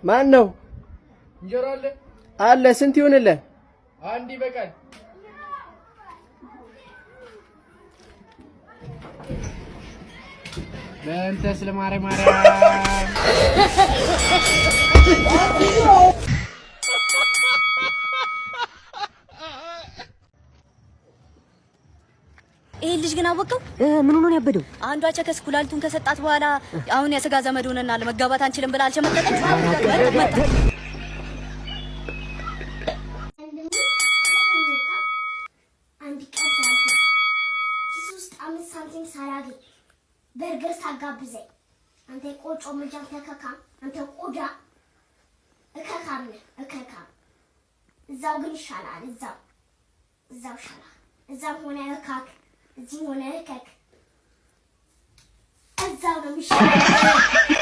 ማን ነው? እንጀራ አለ አለ። ስንት ይሆንልህ? አንድ ይበቃል። በእንተ ስለማርያም ይሄ ልጅ ግን አወቀው ምን ሆኖ ነው ያበደው? አንዷ ቸከስ ኩላሊቱን ከሰጣት በኋላ አሁን የስጋ ዘመድ ሆነና ለመጋባት አንችልም ብላ አልሸመጠጠች። በርገር ሳጋብዘኝ አንተ ቆጮ ምጃም ተከካም አንተ ቆዳ እከካም እከካም እዛው ግን ይሻላል። እዛው ይሻላል። እዛው ሆነ እከክ እዚህ ሆነ እከክ እዛው ነው የሚሻለው።